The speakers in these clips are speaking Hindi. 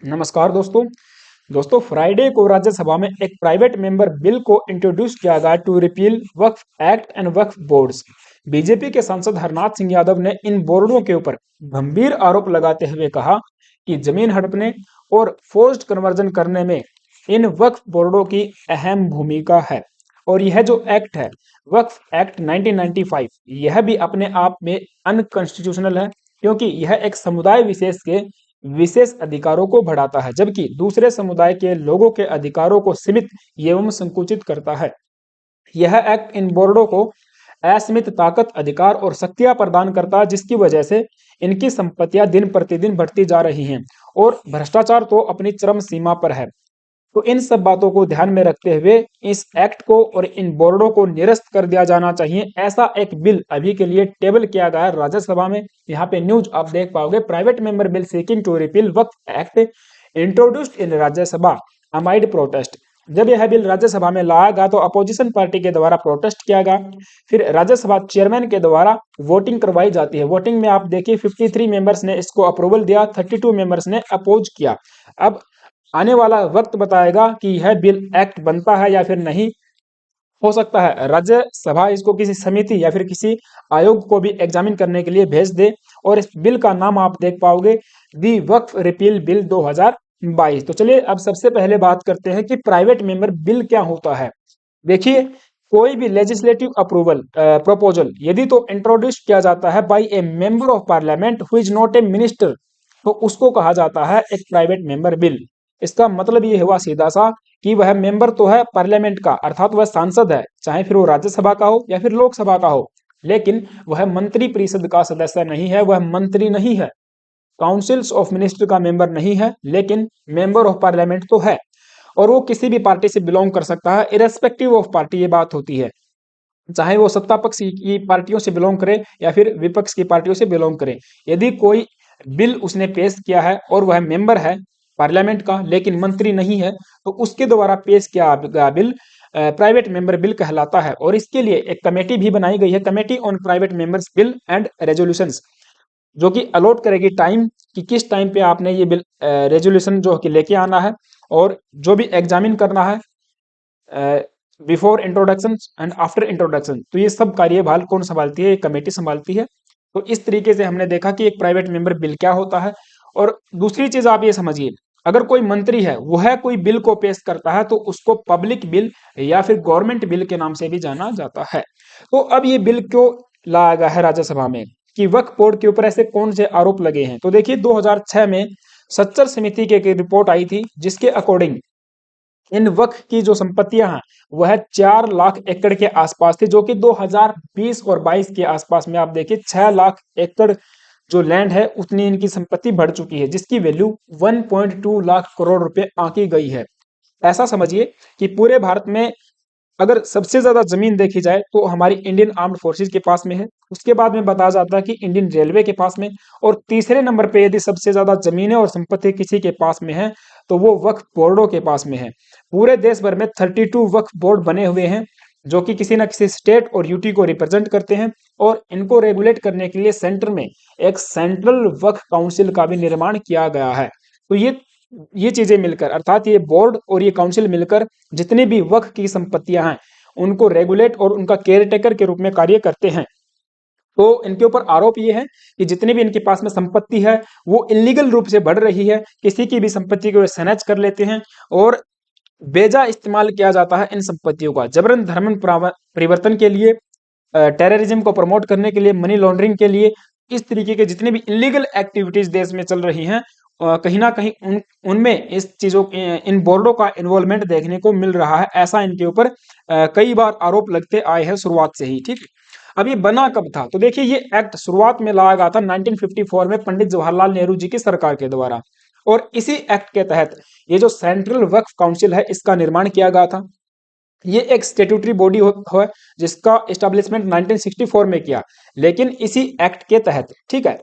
नमस्कार दोस्तों। फ्राइडे को राज्यसभा में एक प्राइवेट मेंबर बिल को इंट्रोड्यूस किया गया to repeal Waqf act and Waqf boards. BJP के सांसद हरनाथ सिंह यादव ने इन बोर्डों के ऊपर गंभीर आरोप लगाते हुए कहा कि जमीन हड़पने और फोर्स्ड कन्वर्जन करने में इन वक्फ बोर्डों की अहम भूमिका है। और यह जो एक्ट है, वक्फ एक्ट 1995, यह भी अपने आप में अनकॉन्स्टिट्यूशनल है, क्योंकि यह एक समुदाय विशेष के विशेष अधिकारों को बढ़ाता है, जबकि दूसरे समुदाय के लोगों के अधिकारों को सीमित एवं संकुचित करता है। यह एक्ट इन बोर्डों को असीमित ताकत, अधिकार और शक्तियां प्रदान करता है, जिसकी वजह से इनकी संपत्तियां दिन प्रतिदिन बढ़ती जा रही हैं और भ्रष्टाचार तो अपनी चरम सीमा पर है। तो इन सब बातों को ध्यान में रखते हुए इस एक्ट को और इन बोर्डों को निरस्त कर दिया जाना चाहिए। ऐसा एक बिल अभी के लिए टेबल किया गया है राज्यसभा में। यहाँ पे न्यूज आप देख पाओगे, private member bill seeking to repeal Waqf act introduced in Rajya Sabha amid protest. जब यह बिल राज्यसभा में लाया गया तो अपोजिशन पार्टी के द्वारा प्रोटेस्ट किया गया। फिर राज्यसभा चेयरमैन के द्वारा वोटिंग करवाई जाती है। वोटिंग में आप देखिए 53 मेंबर्स ने इसको अप्रूवल दिया, 32 मेंबर्स ने अपोज किया। अब आने वाला वक्त बताएगा कि यह बिल एक्ट बनता है या फिर नहीं। हो सकता है राज्यसभा इसको किसी समिति या फिर किसी आयोग को भी एग्जामिन करने के लिए भेज दे और इस बिल का नाम आप देख पाओगे, दी वक्फ रिपील बिल 2022। तो चलिए अब सबसे पहले बात करते हैं कि प्राइवेट मेंबर बिल क्या होता है। देखिए, कोई भी लेजिस्लेटिव अप्रूवल प्रोपोजल यदि तो इंट्रोड्यूस किया जाता है by a member of parliament who is not a minister, तो उसको कहा जाता है एक प्राइवेट मेंबर बिल। इसका मतलब ये हुआ सीधा सा कि वह मेंबर तो है पार्लियामेंट का, अर्थात वह सांसद है, चाहे फिर वो राज्यसभा का हो या फिर लोकसभा का हो, लेकिन वह मंत्री परिषद का सदस्य नहीं है, वह मंत्री नहीं है, काउंसिल्स ऑफ मिनिस्टर का मेंबर नहीं है, लेकिन मेंबर ऑफ पार्लियामेंट तो है। और वो किसी भी पार्टी से बिलोंग कर सकता है, इरेस्पेक्टिव ऑफ पार्टी ये बात होती है, चाहे वो सत्ता पक्ष की पार्टियों से बिलोंग करे या फिर विपक्ष की पार्टियों से बिलोंग करे। यदि कोई बिल उसने पेश किया है और वह मेंबर है पार्लियामेंट का लेकिन मंत्री नहीं है, तो उसके द्वारा पेश किया गया बिल प्राइवेट मेंबर बिल कहलाता है। और इसके लिए एक कमेटी भी बनाई गई है, committee on private members bill and resolutions, जो कि अलॉट करेगी टाइम कि किस टाइम पे आपने ये बिल रेजोल्यूशन जो कि लेके आना है और जो भी एग्जामिन करना है before introduction and after introduction. तो ये सब कार्यभार कौन संभालती है? एक कमेटी संभालती है। तो इस तरीके से हमने देखा कि एक प्राइवेट मेंबर बिल क्या होता है। और दूसरी चीज आप ये समझिए, अगर कोई मंत्री है वह कोई बिल को पेश करता है तो उसको पब्लिक बिल या फिर गवर्नमेंट बिल के नाम से भी जाना जाता है। तो अब ये बिल क्यों लाया गया है राज्यसभा में कि वक्फ बोर्ड के ऊपर ऐसे कौन से आरोप लगे हैं? तो देखिए, 2006 में सच्चर समिति की एक रिपोर्ट आई थी, जिसके अकॉर्डिंग इन वक्फ की जो संपत्तियां हैं वह 4 लाख एकड़ के आसपास थी, जो कि 2020 और 22 के आसपास में आप देखिए 6 लाख एकड़ जो लैंड है उतनी इनकी संपत्ति बढ़ चुकी है, जिसकी वैल्यू 1.2 लाख करोड़ रुपए आंकी गई है। ऐसा समझिए कि पूरे भारत में अगर सबसे ज्यादा जमीन देखी जाए तो हमारी इंडियन आर्म्ड फोर्सेज के पास में है, उसके बाद में बताया जाता है कि इंडियन रेलवे के पास में, और तीसरे नंबर पे यदि सबसे ज्यादा जमीनें और संपत्ति किसी के पास में है तो वो वक्फ बोर्डों के पास में है। पूरे देश भर में 32 वक्फ बोर्ड बने हुए हैं, जो कि किसी न किसी स्टेट और यूटी को रिप्रेजेंट करते हैं, और इनको रेगुलेट करने के लिए सेंटर में एक सेंट्रल वक्फ काउंसिल का भी निर्माण किया गया है। तो ये चीजें मिलकर, अर्थात ये बोर्ड और ये काउंसिल मिलकर जितनी भी वक्फ की संपत्तियां हैं उनको रेगुलेट और उनका केयर टेकर के रूप में कार्य करते हैं। तो इनके ऊपर आरोप ये है कि जितनी भी इनके पास में संपत्ति है वो इलीगल रूप से बढ़ रही है, किसी की भी संपत्ति को स्नैच कर लेते हैं और बेजा इस्तेमाल किया जाता है इन संपत्तियों का जबरन धर्म परिवर्तन के लिए, टेररिज्म को प्रमोट करने के लिए, मनी लॉन्ड्रिंग के लिए। इस तरीके के जितने भी इलीगल एक्टिविटीज देश में चल रही हैं, कहीं ना कहीं उनमें इस चीजों इन बोर्डों का इन्वॉल्वमेंट देखने को मिल रहा है। ऐसा इनके ऊपर कई बार आरोप लगते आए हैं शुरुआत से ही। ठीक, अब ये बना कब था? तो देखिए, ये एक्ट शुरुआत में लाया गया था 1954 में पंडित जवाहरलाल नेहरू जी की सरकार के द्वारा, और इसी एक्ट के तहत ये जो सेंट्रल वक्फ काउंसिल है इसका निर्माण किया गया था। ये एक स्टेट्यूटरी बॉडी है जिसका एस्टेब्लिशमेंट 1964 में किया, लेकिन इसी एक्ट के तहत, ठीक है,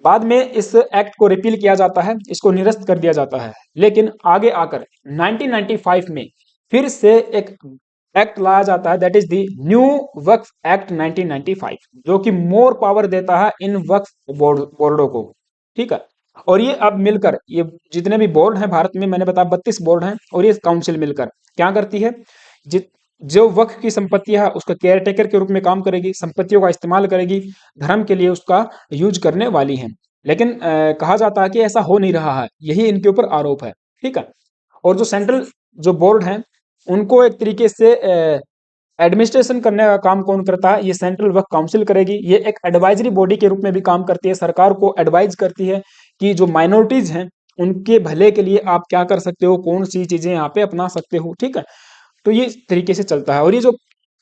बाद में इस एक्ट को रिपील किया जाता है, इसको निरस्त कर दिया जाता है। लेकिन आगे आकर 1995 में फिर से एक एक्ट लाया जाता है, that is the new Waqf act 1995, जो कि मोर पावर देता है इन वक्फ बोर्डों को। ठीक है, और ये अब मिलकर ये जितने भी बोर्ड हैं भारत में, मैंने बताया 32 बोर्ड हैं, और ये काउंसिल मिलकर क्या करती है, जित जो वक्फ की संपत्तियां है उसका केयर टेकर के रूप में काम करेगी, संपत्तियों का इस्तेमाल करेगी, धर्म के लिए उसका यूज करने वाली है। लेकिन कहा जाता है कि ऐसा हो नहीं रहा है, यही इनके ऊपर आरोप है। ठीक है। और जो सेंट्रल जो बोर्ड हैं उनको एक तरीके से एडमिनिस्ट्रेशन करने का काम कौन करता है, ये सेंट्रल वक्फ काउंसिल करेगी। ये एक एडवाइजरी बॉडी के रूप में भी काम करती है, सरकार को एडवाइज करती है कि जो माइनॉरिटीज हैं उनके भले के लिए आप क्या कर सकते हो, कौन सी चीजें यहाँ पे अपना सकते हो। ठीक है। तो ये तरीके से चलता है। और ये जो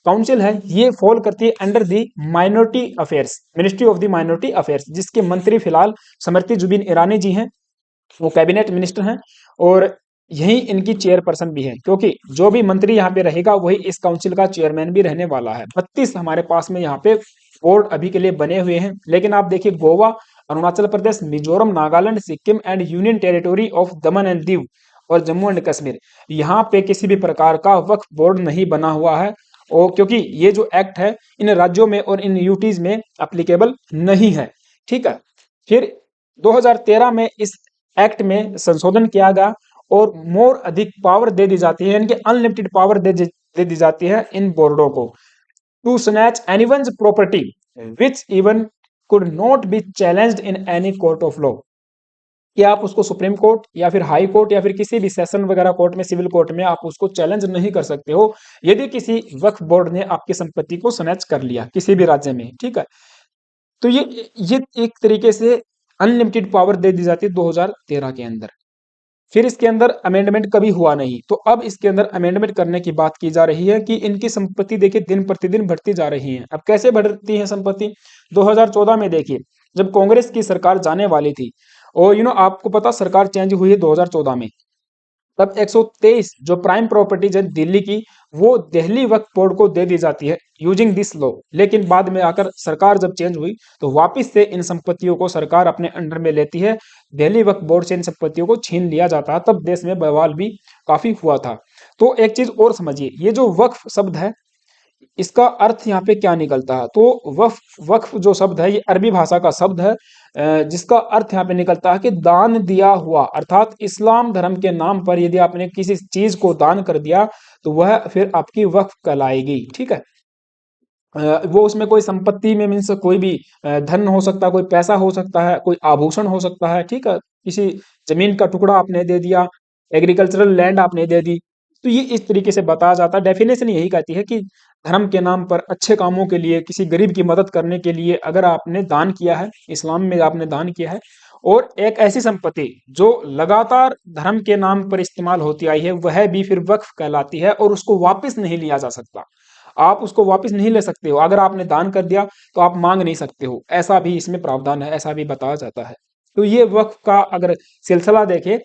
काउंसिल है ये फॉल करती है under the minority affairs, ministry of the minority affairs, जिसके मंत्री फिलहाल स्मृति जुबिन ईरानी जी हैं, वो कैबिनेट मिनिस्टर हैं, और यही इनकी चेयरपर्सन भी है, क्योंकि जो भी मंत्री यहाँ पे रहेगा वही इस काउंसिल का चेयरमैन भी रहने वाला है। 32 हमारे पास में यहाँ पे बोर्ड अभी के लिए बने हुए हैं। लेकिन आप देखिए Goa, Arunachal Pradesh, Mizoram, Nagaland, Sikkim and union territory of Daman and Diu और जम्मू एंड कश्मीर, यहाँ पे किसी भी प्रकार का वक्फ बोर्ड नहीं बना हुआ है, और क्योंकि ये जो एक्ट है इन राज्यों में और इन यूटीज में अप्लीकेबल नहीं है। ठीक है। फिर 2013 में इस एक्ट में संशोधन किया गया और मोर अधिक पावर दे दी जाती है, यानी कि अनलिमिटेड पावर दे दी जाती है इन बोर्डों को, to snatch anyone's property which even could not be challenged in any court of law, कि आप उसको सुप्रीम कोर्ट या फिर हाई कोर्ट या फिर किसी भी सेशन वगैरह कोर्ट में, सिविल कोर्ट में आप उसको चैलेंज नहीं कर सकते हो यदि किसी वक्फ बोर्ड ने आपकी संपत्ति को स्नैच कर लिया किसी भी राज्य में। ठीक है। तो ये एक तरीके से अनलिमिटेड पावर दे दी जाती है 2013 के अंदर। फिर इसके अंदर अमेंडमेंट कभी हुआ नहीं, तो अब इसके अंदर अमेंडमेंट करने की बात की जा रही है कि इनकी संपत्ति देखिए दिन प्रतिदिन बढ़ती जा रही है। अब कैसे बढ़ती है संपत्ति, 2014 में देखिए जब कांग्रेस की सरकार जाने वाली थी, और आपको पता सरकार चेंज हुई है 2014 में, तब 123 जो प्राइम प्रॉपर्टीज है दिल्ली की, वो दिल्ली वक्फ बोर्ड को दे दी जाती है यूजिंग दिस लॉ। लेकिन बाद में आकर सरकार जब चेंज हुई तो वापस से इन संपत्तियों को सरकार अपने अंडर में लेती है, दिल्ली वक्फ बोर्ड से इन संपत्तियों को छीन लिया जाता है। तब देश में बवाल भी काफी हुआ था। तो एक चीज और समझिए, ये जो वक्फ शब्द है इसका अर्थ यहाँ पे क्या निकलता है, तो वक्फ वक्फ जो शब्द है ये अरबी भाषा का शब्द है, जिसका अर्थ यहाँ पे निकलता है कि दान दिया हुआ, अर्थात इस्लाम धर्म के नाम पर यदि आपने किसी चीज को दान कर दिया तो वह फिर आपकी वक्फ कहलाएगी। ठीक है। वो उसमें कोई संपत्ति में मीन्स कोई भी धन हो सकता है, कोई पैसा हो सकता है, कोई आभूषण हो सकता है। ठीक है। किसी जमीन का टुकड़ा आपने दे दिया, एग्रीकल्चरल लैंड आपने दे दी, तो ये इस तरीके से बताया जाता है। डेफिनेशन यही कहती है कि धर्म के नाम पर अच्छे कामों के लिए, किसी गरीब की मदद करने के लिए अगर आपने दान किया है, इस्लाम में आपने दान किया है, और एक ऐसी संपत्ति जो लगातार धर्म के नाम पर इस्तेमाल होती आई है, वह भी फिर वक्फ कहलाती है और उसको वापस नहीं लिया जा सकता। आप उसको वापस नहीं ले सकते हो, अगर आपने दान कर दिया तो आप मांग नहीं सकते हो, ऐसा भी इसमें प्रावधान है, ऐसा भी बताया जाता है। तो ये वक्फ का अगर सिलसिला देखें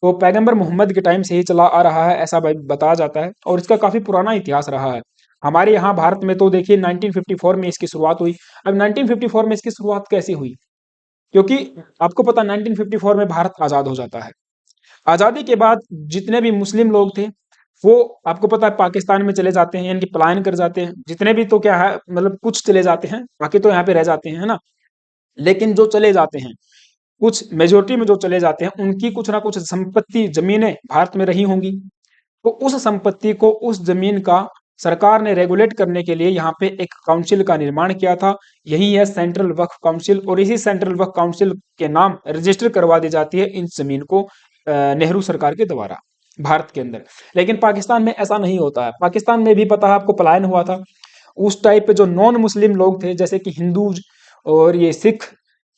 तो पैगंबर मोहम्मद के टाइम से ही चला आ रहा है, ऐसा बताया जाता है, और इसका काफी पुराना इतिहास रहा है। हमारे यहाँ भारत में तो देखिए 1954 में इसकी शुरुआत हुई। अब 1954 में इसकी शुरुआत कैसे हुई, क्योंकि आपको पता 1954 में भारत आजाद हो जाता है। आजादी के बाद जितने भी मुस्लिम लोग थे वो आपको पता है पाकिस्तान में चले जाते हैं, यानी कि पलायन कर जाते हैं। जितने भी तो क्या है मतलब कुछ चले जाते हैं, बाकी तो यहाँ पे रह जाते हैं, है ना। लेकिन जो चले जाते हैं, कुछ मेजोरिटी में जो चले जाते हैं, उनकी कुछ ना कुछ संपत्ति जमीनें भारत में रही होंगी। तो उस संपत्ति को, उस जमीन का सरकार ने रेगुलेट करने के लिए यहाँ पे एक काउंसिल का निर्माण किया था। यही है सेंट्रल वक्फ काउंसिल, और इसी सेंट्रल वक्फ काउंसिल के नाम रजिस्टर करवा दी जाती है इन जमीन को नेहरू सरकार के द्वारा भारत के अंदर। लेकिन पाकिस्तान में ऐसा नहीं होता है। पाकिस्तान में भी पता है आपको पलायन हुआ था। उस टाइप पे जो नॉन मुस्लिम लोग थे जैसे कि हिंदूज और ये सिख,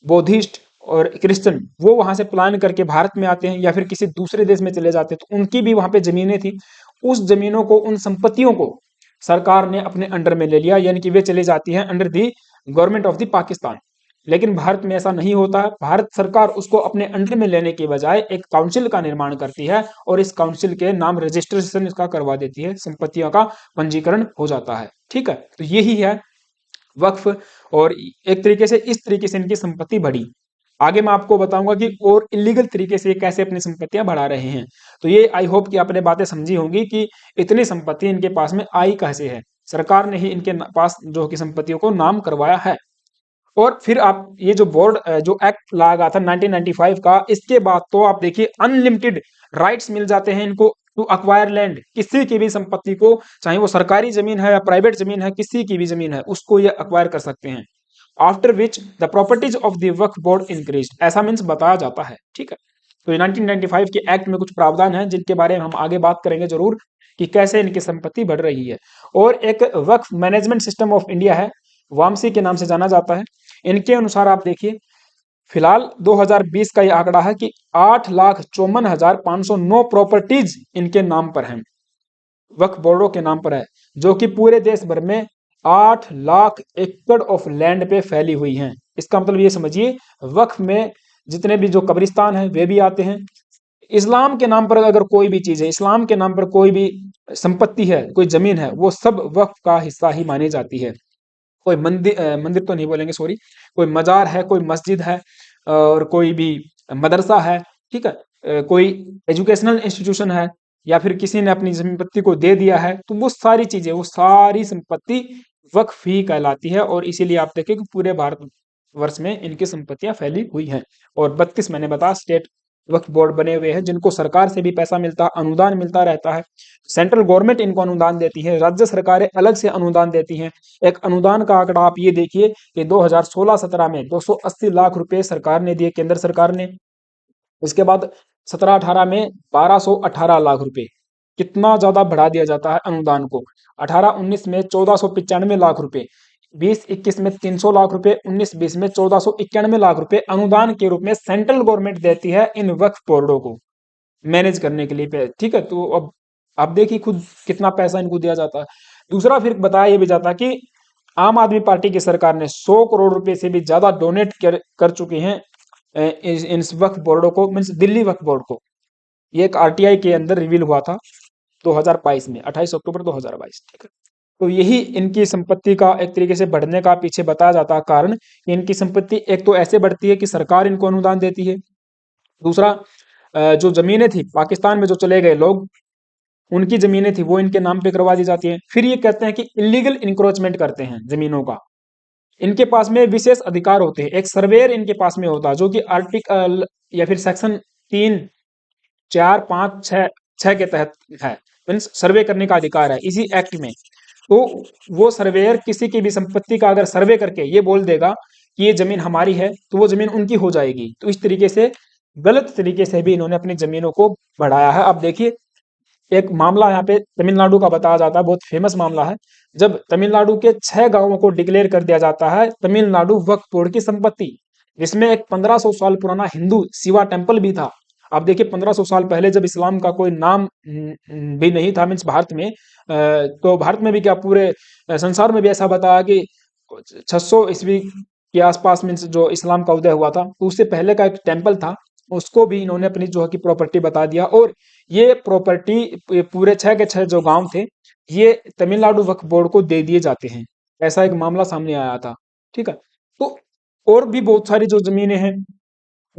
बौद्धिस्ट और क्रिश्चियन, वो वहां से पलायन करके भारत में आते हैं या फिर किसी दूसरे देश में चले जाते हैं, तो उनकी भी वहां पे जमीनें थी। उस जमीनों को, उन संपत्तियों को सरकार ने अपने अंडर में ले लिया, यानी कि वे चली जाती हैं under the government of the Pakistan. लेकिन भारत में ऐसा नहीं होता है। भारत सरकार उसको अपने अंडर में लेने के बजाय एक काउंसिल का निर्माण करती है और इस काउंसिल के नाम रजिस्ट्रेशन इसका करवा देती है, संपत्तियों का पंजीकरण हो जाता है। ठीक है। तो यही है वक्फ, और एक तरीके से इस तरीके से इनकी संपत्ति बढ़ी। आगे मैं आपको बताऊंगा कि और इलीगल तरीके से ये कैसे अपनी संपत्तियां बढ़ा रहे हैं। तो ये आई होप कि आपने बातें समझी होंगी कि इतनी संपत्ति इनके पास में आई कैसे है, सरकार ने ही इनके पास जो कि संपत्तियों को नाम करवाया है। और फिर आप ये जो बोर्ड जो एक्ट लाया गया था 1995 का, इसके बाद तो आप देखिए अनलिमिटेड राइट्स मिल जाते हैं इनको टू अक्वायर लैंड, किसी की भी संपत्ति को, चाहे वो सरकारी जमीन है या प्राइवेट जमीन है, किसी की भी जमीन है उसको ये अक्वायर कर सकते हैं। After which the properties of the Waqf board increase, ऐसा मीन्स बताया जाता है। ठीक है, तो 1995 के एक्ट में कुछ प्रावधान है जिनके बारे में हम आगे बात करेंगे जरूर कि कैसे इनकी संपत्ति बढ़ रही है। और एक वक्फ मैनेजमेंट सिस्टम ऑफ इंडिया है, वामसी के नाम से जाना जाता है। इनके अनुसार आप देखिए फिलहाल 2020 का ये आंकड़ा है कि 8,54,509 प्रॉपर्टीज इनके नाम पर हैं, वक्फ बोर्डों के नाम पर है, जो कि पूरे देश भर में 8 लाख एकड़ ऑफ लैंड पे फैली हुई हैं। इसका मतलब ये समझिए वक्फ में जितने भी जो कब्रिस्तान है वे भी आते हैं। इस्लाम के नाम पर अगर कोई भी चीज है, इस्लाम के नाम पर कोई भी संपत्ति है, कोई जमीन है, वो सब वक्फ का हिस्सा ही मानी जाती है। कोई मंदिर तो नहीं बोलेंगे, सॉरी, कोई मजार है, कोई मस्जिद है, और कोई भी मदरसा है, ठीक है, कोई एजुकेशनल इंस्टीट्यूशन है, या फिर किसी ने अपनी संपत्ति को दे दिया है, तो वो सारी चीजें, वो सारी संपत्ति वक्फ ही कहलाती है। और इसीलिए आप देखें कि पूरे भारत वर्ष में इनकी संपत्तियां फैली हुई हैं। और 32 मैंने बताया स्टेट वक्फ बोर्ड बने हुए हैं, जिनको सरकार से भी पैसा मिलता, अनुदान मिलता रहता है। सेंट्रल गवर्नमेंट इनको अनुदान देती है, राज्य सरकारें अलग से अनुदान देती हैं। एक अनुदान का आंकड़ा आप ये देखिए कि 2016-17 में 280 लाख रुपए सरकार ने दिए, केंद्र सरकार ने। इसके बाद 17-18 में 1218 लाख रुपए, कितना ज्यादा बढ़ा दिया जाता है अनुदान को। 18-19 में 1495 लाख रुपए, 20-21 में 300 लाख रुपए, 19-20 में 1491 लाख रुपए अनुदान के रूप में सेंट्रल गवर्नमेंट देती है इन वक्फ बोर्डों को मैनेज करने के लिए। ठीक है, तो अब आप देखिए खुद कितना पैसा इनको दिया जाता है। दूसरा फिर बताया ये भी जाता है कि आम आदमी पार्टी की सरकार ने 100 करोड़ रुपए से भी ज्यादा डोनेट कर चुके हैं इन वक्फ बोर्डों को, मीन्स दिल्ली वक्फ बोर्ड को। ये एक आरटीआई के अंदर रिवील हुआ था 2022 में, 28 अक्टूबर 2022। ठीक है, तो यही इनकी संपत्ति का एक तरीके से बढ़ने का पीछे बताया जाता है कारण कि इनकी संपत्ति एक तो ऐसे बढ़ती है कि सरकार इनको अनुदान देती है। दूसरा जो जमीनें थी पाकिस्तान में जो चले गए लोग, उनकी जमीनें थी वो इनके नाम पे करवा दी जाती हैं। फिर ये कहते हैं कि इलीगल इंक्रोचमेंट करते हैं जमीनों का, इनके पास में विशेष अधिकार होते हैं। एक सर्वेयर इनके पास में होता है जो कि आर्टिकल या फिर सेक्शन 3, 4, 5, 6 के तहत है, मीन्स सर्वे करने का अधिकार है इसी एक्ट में। तो वो सर्वेयर किसी की भी संपत्ति का अगर सर्वे करके ये बोल देगा कि ये जमीन हमारी है, तो वो जमीन उनकी हो जाएगी। तो इस तरीके से गलत तरीके से भी इन्होंने अपनी जमीनों को बढ़ाया है। अब देखिए एक मामला यहाँ पे तमिलनाडु का बताया जाता है, बहुत फेमस मामला है। जब तमिलनाडु के 6 गांवों को डिक्लेयर कर दिया जाता है तमिलनाडु वक्फ बोर्ड की संपत्ति, जिसमें एक 1500 साल पुराना हिंदू शिवा टेम्पल भी था। आप देखिए 1500 साल पहले जब इस्लाम का कोई नाम भी नहीं था, मीन्स भारत में, तो भारत में भी क्या पूरे संसार में भी ऐसा बताया कि 600 ईस्वी के आसपास मीन्स जो इस्लाम का उदय हुआ था, तो उससे पहले का एक टेम्पल था, उसको भी इन्होंने अपनी जो है कि प्रॉपर्टी बता दिया। और ये प्रॉपर्टी पूरे 6 के 6 जो गांव थे ये तमिलनाडु वक्फ बोर्ड को दे दिए जाते हैं। ऐसा एक मामला सामने आया था। ठीक है, तो और भी बहुत सारी जो जमीनें हैं,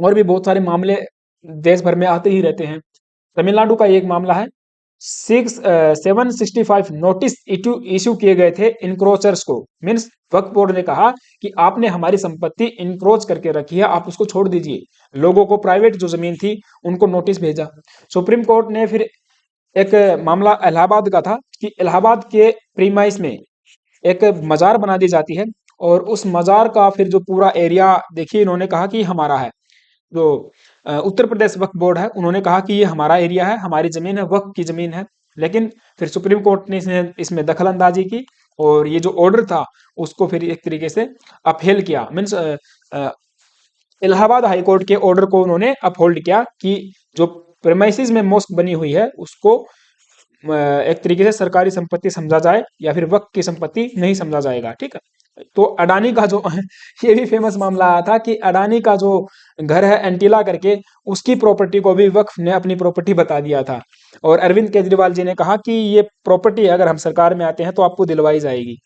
और भी बहुत सारे मामले देश भर में आते ही रहते हैं। तमिलनाडु का एक मामला है, 765 नोटिस इशू किए गए थे इंक्रोचर्स को, मीन्स वक्फ बोर्ड ने कहा कि आपने हमारी संपत्ति इंक्रोच करके रखी है, आप उसको छोड़ दीजिए। लोगों को प्राइवेट जो जमीन थी उनको नोटिस भेजा। सुप्रीम कोर्ट ने फिर एक मामला इलाहाबाद का था कि इलाहाबाद के प्रीमाइस में एक मजार बना दी जाती है, और उस मजार का फिर जो पूरा एरिया देखिए इन्होंने कहा कि हमारा है। जो उत्तर प्रदेश वक्फ बोर्ड है उन्होंने कहा कि ये हमारा एरिया है, हमारी जमीन है, वक्फ की जमीन है। लेकिन फिर सुप्रीम कोर्ट ने इसमें दखल अंदाजी की, और ये जो ऑर्डर था उसको फिर एक तरीके से अपहेल किया, मीन्स इलाहाबाद हाई कोर्ट के ऑर्डर को उन्होंने अपहोल्ड किया कि जो प्रेमाइसिस में मॉस्क बनी हुई है उसको एक तरीके से सरकारी संपत्ति समझा जाए, या फिर वक्फ की संपत्ति नहीं समझा जाएगा। ठीक है, तो अडानी का जो ये भी फेमस मामला आया था कि अडानी का जो घर है एंटीला करके, उसकी प्रॉपर्टी को भी वक्फ ने अपनी प्रॉपर्टी बता दिया था। और अरविंद केजरीवाल जी ने कहा कि ये प्रॉपर्टी अगर हम सरकार में आते हैं तो आपको दिलवाई जाएगी।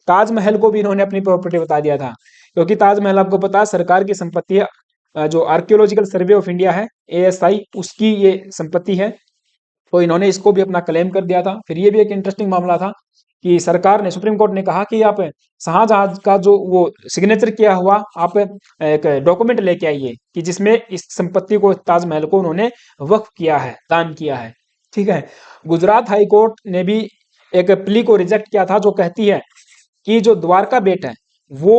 ताजमहल को भी इन्होंने अपनी प्रॉपर्टी बता दिया था, क्योंकि ताजमहल आपको पता है सरकार की संपत्ति है। जो आर्कियोलॉजिकल सर्वे ऑफ इंडिया है, ASI, उसकी ये संपत्ति है। तो इन्होंने इसको भी अपना क्लेम कर दिया था। फिर ये भी एक इंटरेस्टिंग मामला था कि सरकार ने, सुप्रीम कोर्ट ने कहा कि आप शाहजहां का जो वो सिग्नेचर किया हुआ आप एक डॉक्यूमेंट लेके आइए कि जिसमें इस संपत्ति को, ताजमहल को उन्होंने वक्फ किया है, दान किया है। ठीक है। गुजरात हाई कोर्ट ने भी एक प्ली को रिजेक्ट किया था जो कहती है कि जो द्वारका बेट है वो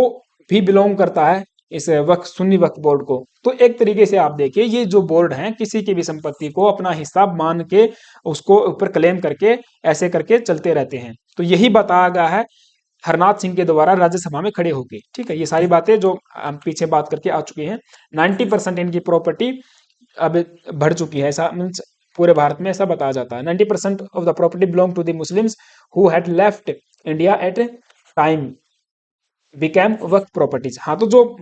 भी बिलोंग करता है इस वक्फ, सुन्नी वक्फ बोर्ड को। तो एक तरीके से आप देखिए, ये जो बोर्ड हैं किसी की भी संपत्ति को अपना हिस्सा मान के उसको ऊपर क्लेम करके ऐसे करके चलते रहते हैं। तो यही बताया गया है हरनाथ सिंह के द्वारा राज्यसभा में खड़े होके। ठीक है, ये सारी बातें जो हम पीछे बात करके आ चुके हैं। 90% इनकी प्रॉपर्टी अब बढ़ चुकी है, ऐसा मीन्स पूरे भारत में ऐसा बताया जाता है। 90% of the property belong to the Muslims who had left India at time became Waqf properties. हाँ, तो जो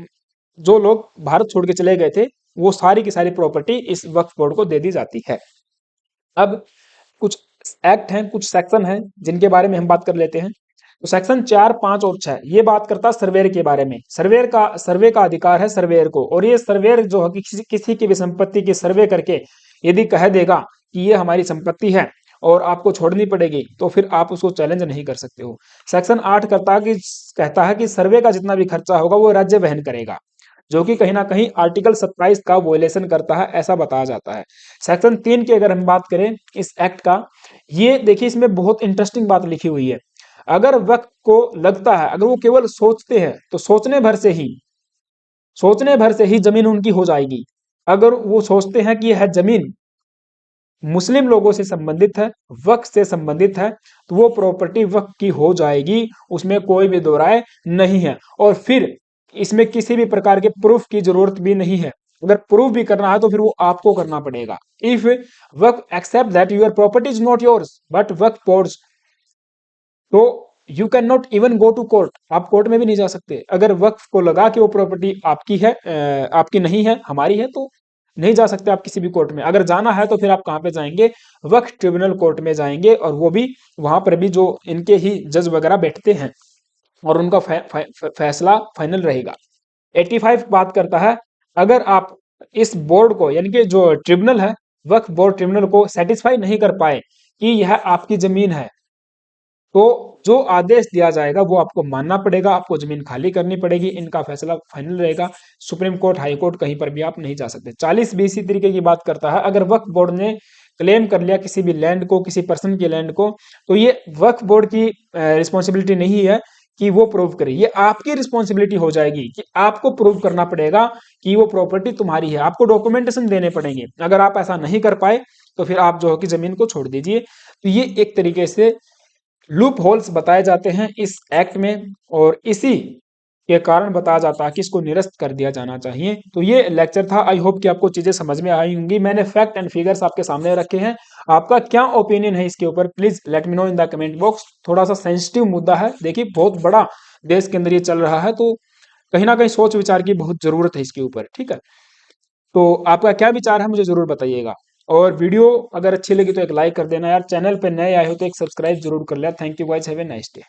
जो लोग भारत छोड़ के चले गए थे वो सारी की सारी प्रॉपर्टी इस वक्फ बोर्ड को दे दी जाती है। अब कुछ एक्ट हैं, कुछ सेक्शन हैं जिनके बारे में हम बात कर लेते हैं। तो सेक्शन 4, 5 और 6 ये बात करता है सर्वेयर के बारे में। सर्वे का अधिकार है सर्वेयर को, और ये सर्वेयर जो है किसी की भी संपत्ति की सर्वे करके यदि कह देगा कि ये हमारी संपत्ति है और आपको छोड़नी पड़ेगी, तो फिर आप उसको चैलेंज नहीं कर सकते हो। सेक्शन 8 कहता है कि सर्वे का जितना भी खर्चा होगा वो राज्य वहन करेगा, जो कि कहीं ना कहीं आर्टिकल 27 का वोलेशन करता है, ऐसा बताया जाता है। सेक्शन 3 की अगर हम बात करें इस एक्ट का, ये देखिए इसमें बहुत इंटरेस्टिंग बात लिखी हुई है। अगर वक्त को लगता है, अगर वो केवल सोचते हैं तो सोचने भर से ही जमीन उनकी हो जाएगी। अगर वो सोचते हैं कि यह जमीन मुस्लिम लोगों से संबंधित है, वक्फ से संबंधित है, तो वो प्रॉपर्टी वक्फ की हो जाएगी, उसमें कोई भी दो राय नहीं है। और फिर इसमें किसी भी प्रकार के प्रूफ की जरूरत भी नहीं है। अगर प्रूफ भी करना है तो फिर वो आपको करना पड़ेगा। If Waqf accept that your property is not yours but Waqf boards, तो you can not even go to court, आप कोर्ट में भी नहीं जा सकते। अगर वक्फ को लगा कि वो प्रॉपर्टी आपकी है, आपकी नहीं है, हमारी है, तो नहीं जा सकते आप किसी भी कोर्ट में। अगर जाना है तो फिर आप कहाँ पे जाएंगे? वक्फ ट्रिब्यूनल कोर्ट में जाएंगे, और वो भी वहां पर भी जो इनके ही जज वगैरह बैठते हैं और उनका फैसला फाइनल रहेगा। 85 बात करता है, अगर आप इस बोर्ड को, यानी कि जो ट्रिब्यूनल है, वक्फ बोर्ड ट्रिब्यूनल को सेटिस्फाई नहीं कर पाए कि यह आपकी जमीन है, तो जो आदेश दिया जाएगा वो आपको मानना पड़ेगा, आपको जमीन खाली करनी पड़ेगी, इनका फैसला फाइनल रहेगा। सुप्रीम कोर्ट, हाई कोर्ट, कहीं पर भी आप नहीं जा सकते। 40B इसी तरीके की बात करता है, अगर वक्फ बोर्ड ने क्लेम कर लिया किसी भी लैंड को, किसी पर्सन की लैंड को, तो ये वक्फ बोर्ड की रिस्पॉन्सिबिलिटी नहीं है कि वो प्रूव करे, ये आपकी रिस्पॉन्सिबिलिटी हो जाएगी कि आपको प्रूव करना पड़ेगा कि वो प्रॉपर्टी तुम्हारी है, आपको डॉक्यूमेंटेशन देने पड़ेंगे। अगर आप ऐसा नहीं कर पाए तो फिर आप जो है कि जमीन को छोड़ दीजिए। तो ये एक तरीके से लूप होल्स बताए जाते हैं इस एक्ट में, और इसी के कारण बताया जाता है कि इसको निरस्त कर दिया जाना चाहिए। तो ये लेक्चर था, आई होप कि आपको चीजें समझ में आई होंगी। मैंने फैक्ट एंड फिगर्स आपके सामने रखे हैं, आपका क्या ओपिनियन है इसके ऊपर please let me know in the comment box. थोड़ा सा सेंसिटिव मुद्दा है, देखिए बहुत बड़ा देश के अंदर ये चल रहा है, तो कहीं ना कहीं सोच विचार की बहुत जरूरत है इसके ऊपर। ठीक है, तो आपका क्या विचार है मुझे जरूर बताइएगा, और वीडियो अगर अच्छी लगी तो एक लाइक कर देना यार। चैनल पे नए आए हो तो एक सब्सक्राइब जरूर कर लेना। Thank you guys, have a nice day.